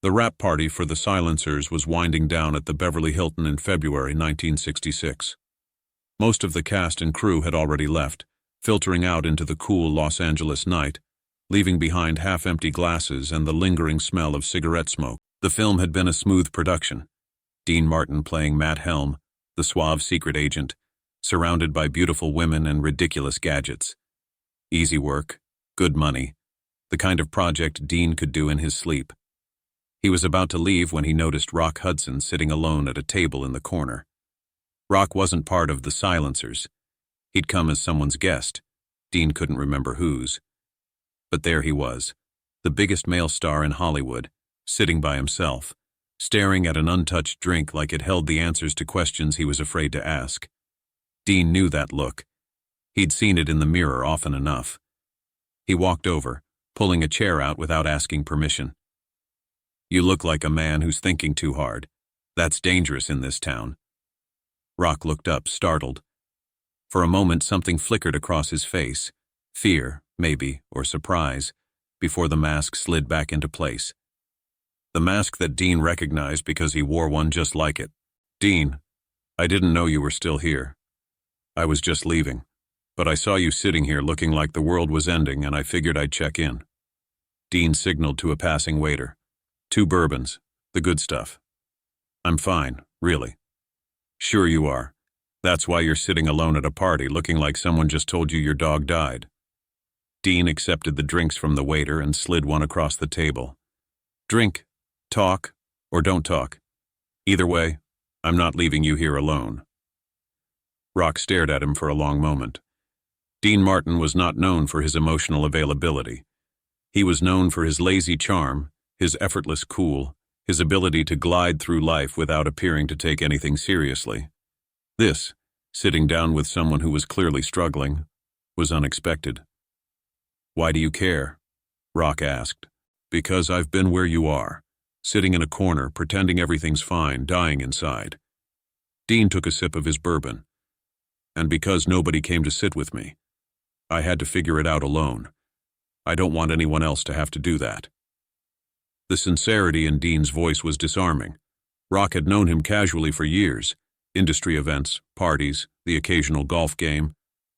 The wrap party for the Silencers was winding down at the Beverly Hilton in February 1966. Most of the cast and crew had already left, filtering out into the cool Los Angeles night, leaving behind half-empty glasses and the lingering smell of cigarette smoke. The film had been a smooth production. Dean Martin playing Matt Helm, the suave secret agent, surrounded by beautiful women and ridiculous gadgets. Easy work, good money, the kind of project Dean could do in his sleep. He was about to leave when he noticed Rock Hudson sitting alone at a table in the corner. Rock wasn't part of the Silencers. He'd come as someone's guest. Dean couldn't remember whose. But there he was, the biggest male star in Hollywood, sitting by himself, staring at an untouched drink like it held the answers to questions he was afraid to ask. Dean knew that look. He'd seen it in the mirror often enough. He walked over, pulling a chair out without asking permission. "You look like a man who's thinking too hard. That's dangerous in this town." Rock looked up, startled. For a moment something flickered across his face. Fear, maybe, or surprise, before the mask slid back into place. The mask that Dean recognized because he wore one just like it. "Dean, I didn't know you were still here. I was just leaving, but I saw you sitting here looking like the world was ending and I figured I'd check in." Dean signaled to a passing waiter. "2 bourbons, the good stuff." "I'm fine, really." "Sure you are. That's why you're sitting alone at a party looking like someone just told you your dog died." Dean accepted the drinks from the waiter and slid one across the table. "Drink, talk, or don't talk. Either way, I'm not leaving you here alone." Rock stared at him for a long moment. Dean Martin was not known for his emotional availability. He was known for his lazy charm, his effortless cool, his ability to glide through life without appearing to take anything seriously. This, sitting down with someone who was clearly struggling, was unexpected. "Why do you care?" Rock asked. "Because I've been where you are, sitting in a corner, pretending everything's fine, dying inside." Dean took a sip of his bourbon. "And because nobody came to sit with me. I had to figure it out alone. I don't want anyone else to have to do that." The sincerity in Dean's voice was disarming. Rock had known him casually for years, industry events, parties, the occasional golf game,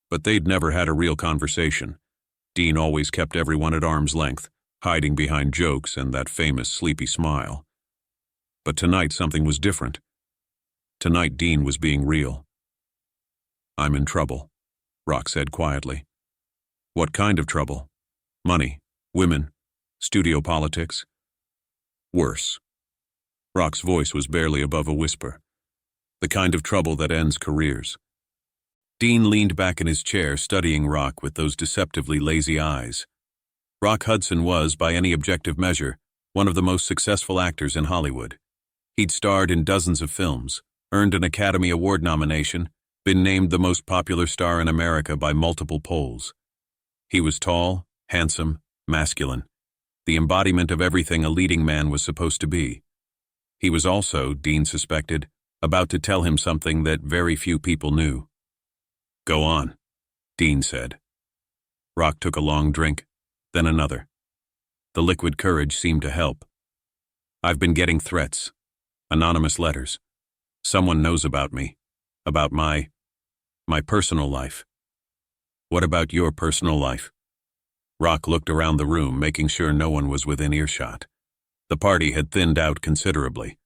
but they'd never had a real conversation. Dean always kept everyone at arm's length, hiding behind jokes and that famous sleepy smile. But tonight something was different. Tonight Dean was being real. "I'm in trouble," Rock said quietly. "What kind of trouble? Money, women, studio politics?" "Worse." Rock's voice was barely above a whisper. "The kind of trouble that ends careers." Dean leaned back in his chair, studying Rock with those deceptively lazy eyes. Rock Hudson was, by any objective measure, one of the most successful actors in Hollywood. He'd starred in dozens of films, earned an Academy Award nomination, been named the most popular star in America by multiple polls. He was tall, handsome, masculine, the embodiment of everything a leading man was supposed to be. He was also, Dean suspected, about to tell him something that very few people knew. "Go on," Dean said. Rock took a long drink, then another. The liquid courage seemed to help. "I've been getting threats, anonymous letters. Someone knows about me, about my personal life." "What about your personal life?" Rock looked around the room, making sure no one was within earshot. The party had thinned out considerably.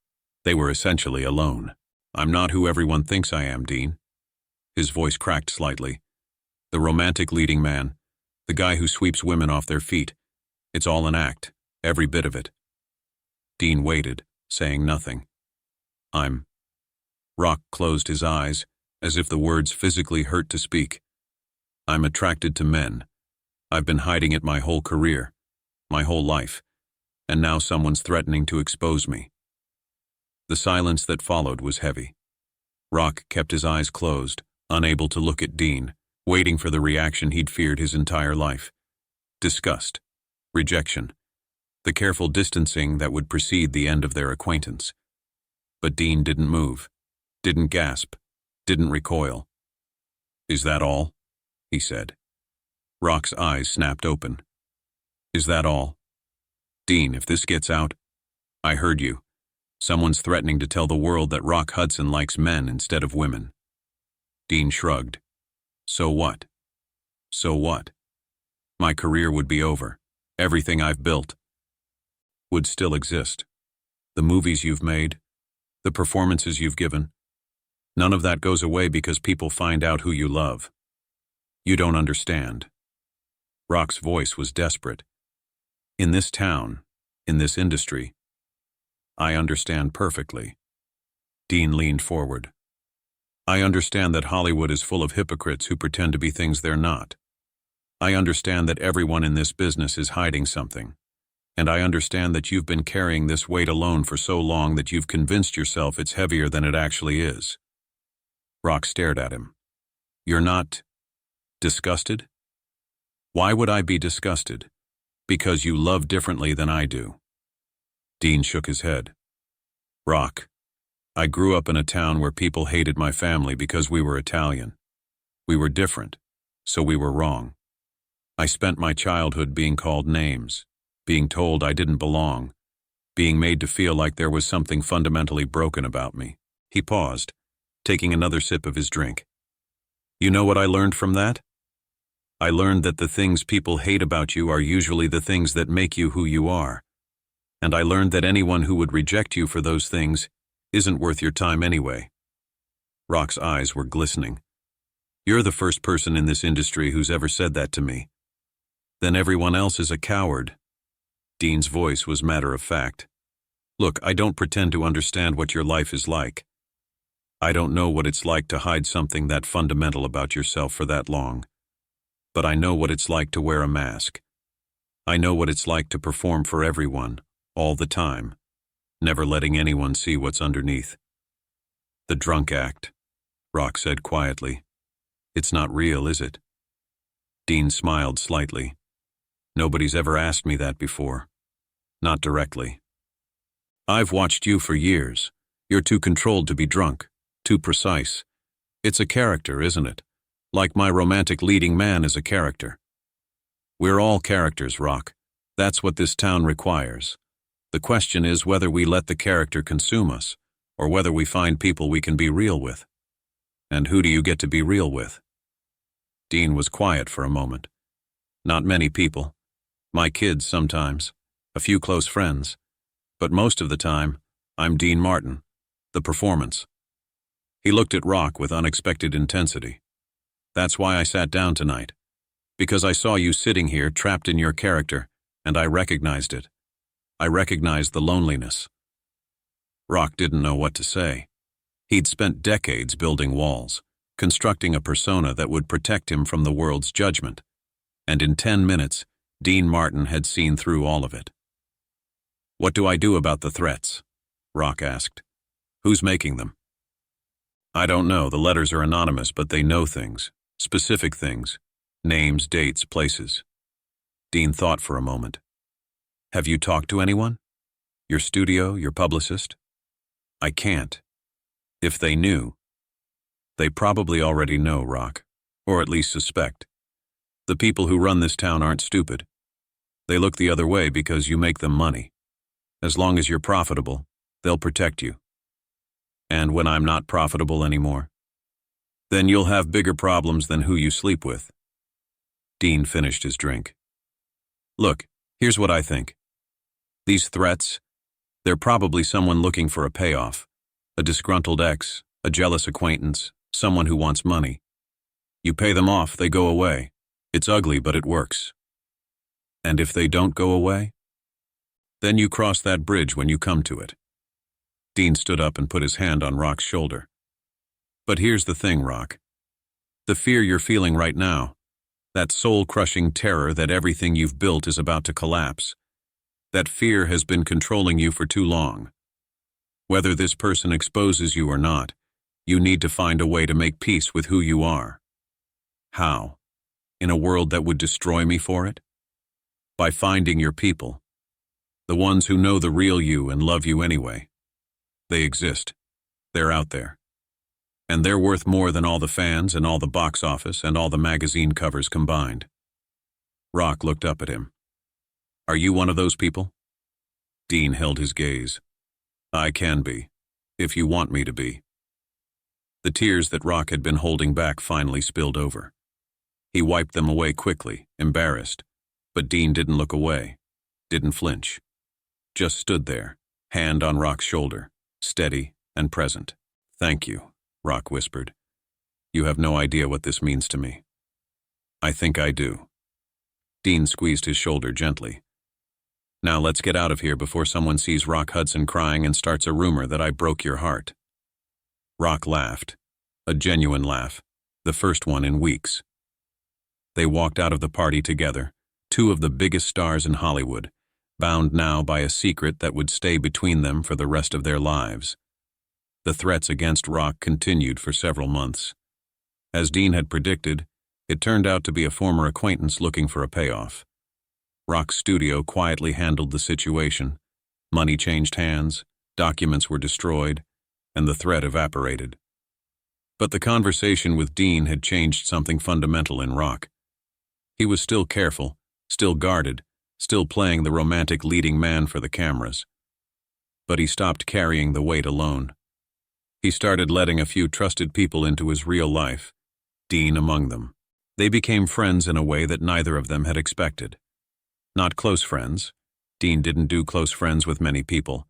They were essentially alone. "I'm not who everyone thinks I am, Dean." His voice cracked slightly. "The romantic leading man, the guy who sweeps women off their feet. It's all an act, every bit of it." Dean waited, saying nothing. Rock closed his eyes, as if the words physically hurt to speak. "I'm attracted to men. I've been hiding it my whole career, my whole life, and now someone's threatening to expose me." The silence that followed was heavy. Rock kept his eyes closed, unable to look at Dean, waiting for the reaction he'd feared his entire life. Disgust, rejection, the careful distancing that would precede the end of their acquaintance. But Dean didn't move, didn't gasp, didn't recoil. "Is that all?" he said. Rock's eyes snapped open. "Is that all? Dean, if this gets out, I heard you. Someone's threatening to tell the world that Rock Hudson likes men instead of women. Dean shrugged. So what? So what? My career would be over. Everything I've built would still exist. The movies you've made, the performances you've given, none of that goes away because people find out who you love. You don't understand. Rock's voice was desperate. In this town, in this industry, I understand perfectly. Dean leaned forward. I understand that Hollywood is full of hypocrites who pretend to be things they're not. I understand that everyone in this business is hiding something. And I understand that you've been carrying this weight alone for so long that you've convinced yourself it's heavier than it actually is. Rock stared at him. You're not disgusted? Why would I be disgusted? Because you love differently than I do. Dean shook his head. Rock, I grew up in a town where people hated my family because we were Italian. We were different, so we were wrong. I spent my childhood being called names, being told I didn't belong, being made to feel like there was something fundamentally broken about me. He paused, taking another sip of his drink. You know what I learned from that? I learned that the things people hate about you are usually the things that make you who you are. And I learned that anyone who would reject you for those things isn't worth your time anyway. Rock's eyes were glistening. You're the first person in this industry who's ever said that to me. Then everyone else is a coward. Dean's voice was matter of fact. Look, I don't pretend to understand what your life is like. I don't know what it's like to hide something that fundamental about yourself for that long. But I know what it's like to wear a mask. I know what it's like to perform for everyone, all the time, never letting anyone see what's underneath. The drunk act, Rock said quietly. It's not real, is it? Dean smiled slightly. Nobody's ever asked me that before. Not directly. I've watched you for years. You're too controlled to be drunk, too precise. It's a character, isn't it? Like my romantic leading man is a character. We're all characters, Rock. That's what this town requires. The question is whether we let the character consume us, or whether we find people we can be real with. And who do you get to be real with? Dean was quiet for a moment. Not many people. My kids sometimes, a few close friends, but most of the time, I'm Dean Martin, the performance. He looked at Rock with unexpected intensity. That's why I sat down tonight, because I saw you sitting here trapped in your character, and I recognized it. I recognized the loneliness. Rock didn't know what to say. He'd spent decades building walls, constructing a persona that would protect him from the world's judgment, and in 10 minutes, Dean Martin had seen through all of it. What do I do about the threats? Rock asked. Who's making them? I don't know. The letters are anonymous, but they know things. Specific things. Names, dates, places. Dean thought for a moment. Have you talked to anyone? Your studio, your publicist? I can't. If they knew. They probably already know, Rock. Or at least suspect. The people who run this town aren't stupid. They look the other way because you make them money. As long as you're profitable, they'll protect you. And when I'm not profitable anymore, then you'll have bigger problems than who you sleep with. Dean finished his drink. Look, here's what I think. These threats, they're probably someone looking for a payoff. A disgruntled ex, a jealous acquaintance, someone who wants money. You pay them off, they go away. It's ugly, but it works. And if they don't go away? Then you cross that bridge when you come to it. Dean stood up and put his hand on Rock's shoulder. But here's the thing, Rock. The fear you're feeling right now, that soul-crushing terror that everything you've built is about to collapse, that fear has been controlling you for too long. Whether this person exposes you or not, you need to find a way to make peace with who you are. How? In a world that would destroy me for it? By finding your people. The ones who know the real you and love you anyway. They exist. They're out there. And they're worth more than all the fans and all the box office and all the magazine covers combined. Rock looked up at him. Are you one of those people? Dean held his gaze. I can be, if you want me to be. The tears that Rock had been holding back finally spilled over. He wiped them away quickly, embarrassed, but Dean didn't look away, didn't flinch. Just stood there, hand on Rock's shoulder, steady and present. Thank you, Rock whispered. You have no idea what this means to me. I think I do. Dean squeezed his shoulder gently. Now let's get out of here before someone sees Rock Hudson crying and starts a rumor that I broke your heart. Rock laughed. A genuine laugh, the first one in weeks. They walked out of the party together, two of the biggest stars in Hollywood, bound now by a secret that would stay between them for the rest of their lives. The threats against Rock continued for several months. As Dean had predicted, it turned out to be a former acquaintance looking for a payoff. Rock's studio quietly handled the situation. Money changed hands, documents were destroyed, and the threat evaporated. But the conversation with Dean had changed something fundamental in Rock. He was still careful, still guarded, still playing the romantic leading man for the cameras. But he stopped carrying the weight alone. He started letting a few trusted people into his real life, Dean among them. They became friends in a way that neither of them had expected. Not close friends. Dean didn't do close friends with many people,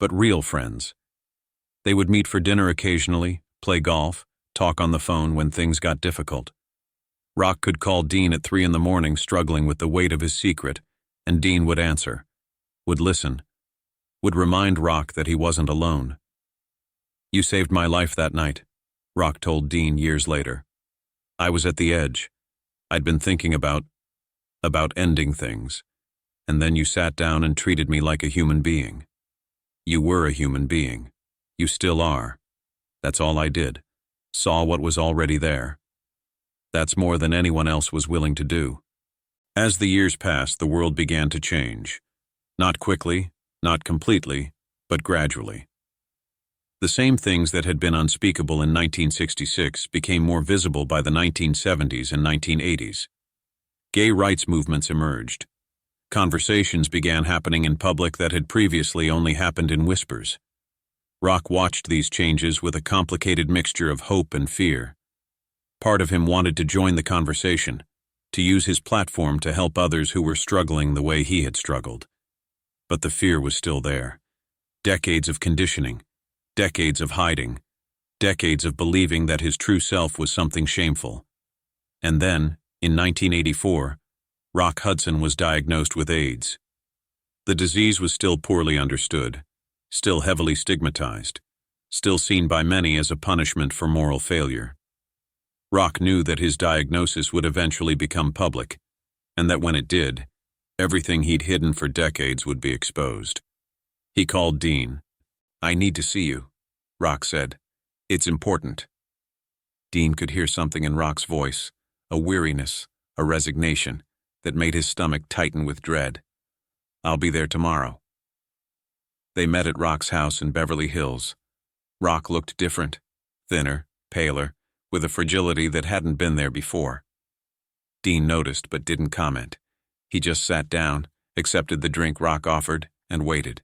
but real friends. They would meet for dinner occasionally, play golf, talk on the phone when things got difficult. Rock could call Dean at 3 a.m. struggling with the weight of his secret, and Dean would answer, would listen, would remind Rock that he wasn't alone. You saved my life that night, Rock told Dean years later. I was at the edge. I'd been thinking about ending things, and then you sat down and treated me like a human being. You were a human being. You still are. That's all I did. Saw what was already there. That's more than anyone else was willing to do. As the years passed, the world began to change. Not quickly, not completely, but gradually. The same things that had been unspeakable in 1966 became more visible by the 1970s and 1980s. Gay rights movements emerged. Conversations began happening in public that had previously only happened in whispers. Rock watched these changes with a complicated mixture of hope and fear. Part of him wanted to join the conversation, to use his platform to help others who were struggling the way he had struggled. But the fear was still there. Decades of conditioning, decades of hiding, decades of believing that his true self was something shameful. And then, in 1984, Rock Hudson was diagnosed with AIDS. The disease was still poorly understood, still heavily stigmatized, still seen by many as a punishment for moral failure. Rock knew that his diagnosis would eventually become public, and that when it did, everything he'd hidden for decades would be exposed. He called Dean. I need to see you, Rock said. It's important. Dean could hear something in Rock's voice, a weariness, a resignation, that made his stomach tighten with dread. I'll be there tomorrow. They met at Rock's house in Beverly Hills. Rock looked different, thinner, paler, with a fragility that hadn't been there before. Dean noticed but didn't comment. He just sat down, accepted the drink Rock offered, and waited.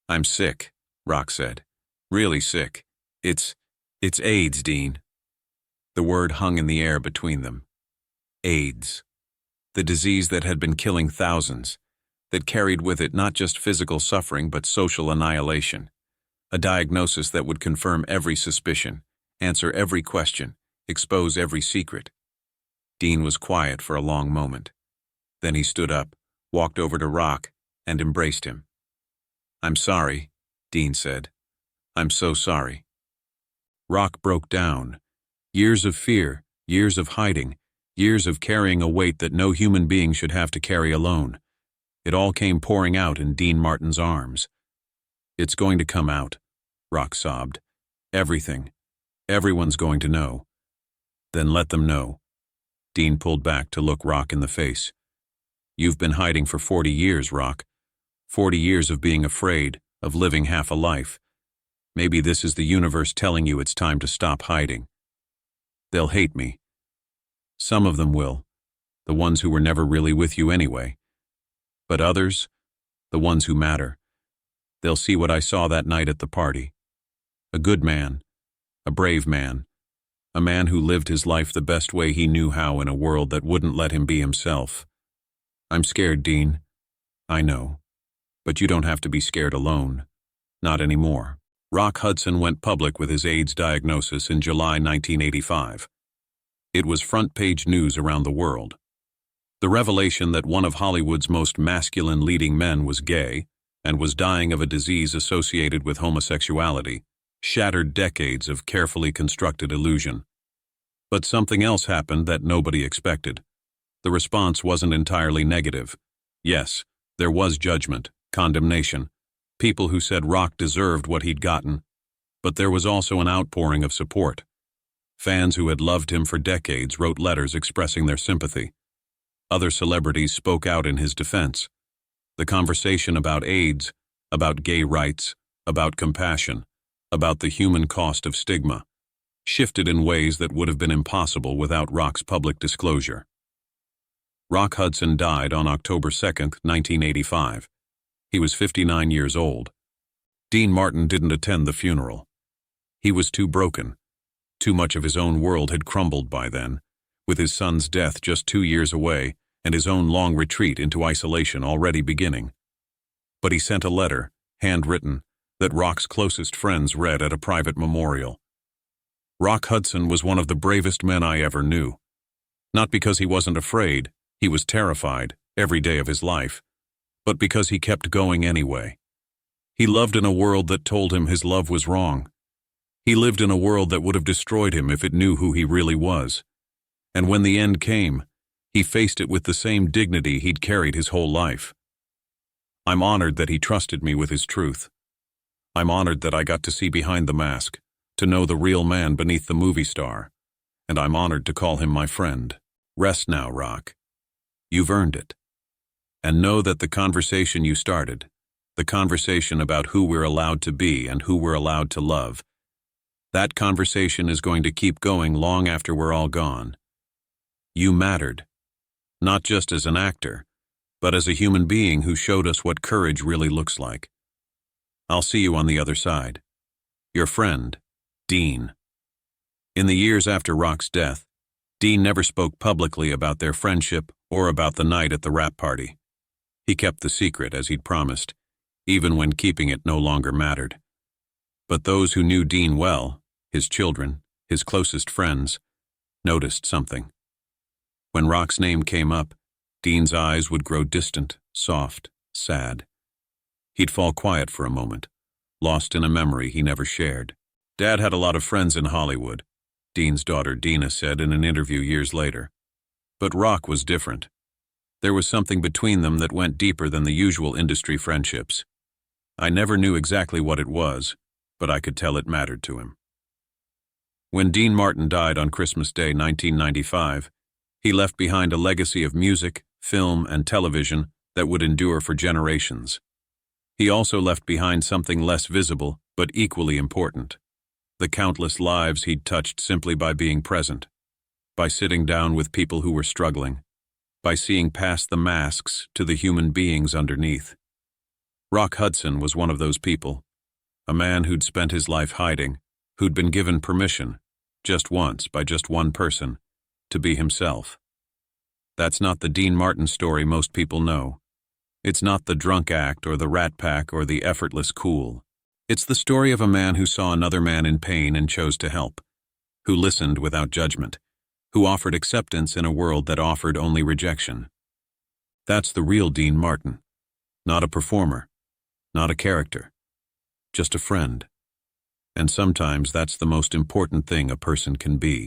I'm sick, Rock said. Really sick. It's AIDS, Dean. The word hung in the air between them. AIDS. The disease that had been killing thousands, that carried with it not just physical suffering but social annihilation. A diagnosis that would confirm every suspicion, answer every question, expose every secret. Dean was quiet for a long moment. Then he stood up, walked over to Rock, and embraced him. I'm sorry, Dean said. I'm so sorry. Rock broke down. Years of fear, years of hiding, years of carrying a weight that no human being should have to carry alone. It all came pouring out in Dean Martin's arms. It's going to come out, Rock sobbed. Everything. Everyone's going to know. Then let them know. Dean pulled back to look Rock in the face. You've been hiding for 40 years, Rock. 40 years of being afraid, of living half a life. Maybe this is the universe telling you it's time to stop hiding. They'll hate me. Some of them will, the ones who were never really with you anyway. But others, the ones who matter, They'll see what I saw that night at the party. A good man, a brave man, a man who lived his life the best way he knew how in a world that wouldn't let him be himself. I'm scared, Dean. I know. But you don't have to be scared alone. Not anymore. Rock Hudson went public with his AIDS diagnosis in July 1985. It was front-page news around the world. The revelation that one of Hollywood's most masculine leading men was gay and was dying of a disease associated with homosexuality shattered decades of carefully constructed illusion. But something else happened that nobody expected. The response wasn't entirely negative. Yes, there was judgment, condemnation, people who said Rock deserved what he'd gotten, but there was also an outpouring of support. Fans who had loved him for decades wrote letters expressing their sympathy. Other celebrities spoke out in his defense. The conversation about AIDS, about gay rights, about compassion, about the human cost of stigma, shifted in ways that would have been impossible without Rock's public disclosure. Rock Hudson died on October 2, 1985. He was 59 years old. Dean Martin didn't attend the funeral. He was too broken. Too much of his own world had crumbled by then, with his son's death just 2 years away and his own long retreat into isolation already beginning. But he sent a letter, handwritten, that Rock's closest friends read at a private memorial. Rock Hudson was one of the bravest men I ever knew. Not because he wasn't afraid, he was terrified every day of his life, but because he kept going anyway. He loved in a world that told him his love was wrong. He lived in a world that would have destroyed him if it knew who he really was. And when the end came, he faced it with the same dignity he'd carried his whole life. I'm honored that he trusted me with his truth. I'm honored that I got to see behind the mask, to know the real man beneath the movie star, and I'm honored to call him my friend. Rest now, Rock. You've earned it. And know that the conversation you started, the conversation about who we're allowed to be and who we're allowed to love, that conversation is going to keep going long after we're all gone. You mattered, not just as an actor, but as a human being who showed us what courage really looks like. I'll see you on the other side. Your friend, Dean. In the years after Rock's death, Dean never spoke publicly about their friendship or about the night at the wrap party. He kept the secret as he'd promised, even when keeping it no longer mattered. But those who knew Dean well, his children, his closest friends, noticed something. When Rock's name came up, Dean's eyes would grow distant, soft, sad. He'd fall quiet for a moment, lost in a memory he never shared. Dad had a lot of friends in Hollywood, Dean's daughter Dina said in an interview years later. But Rock was different. There was something between them that went deeper than the usual industry friendships. I never knew exactly what it was, but I could tell it mattered to him. When Dean Martin died on Christmas Day 1995, he left behind a legacy of music, film, and television that would endure for generations. He also left behind something less visible, but equally important: the countless lives he'd touched simply by being present, by sitting down with people who were struggling, by seeing past the masks to the human beings underneath. Rock Hudson was one of those people, a man who'd spent his life hiding, who'd been given permission, just once by just one person, to be himself. That's not the Dean Martin story most people know. It's not the drunk act or the Rat Pack or the effortless cool. It's the story of a man who saw another man in pain and chose to help, who listened without judgment, who offered acceptance in a world that offered only rejection. That's the real Dean Martin. Not a performer, not a character, just a friend. And sometimes that's the most important thing a person can be.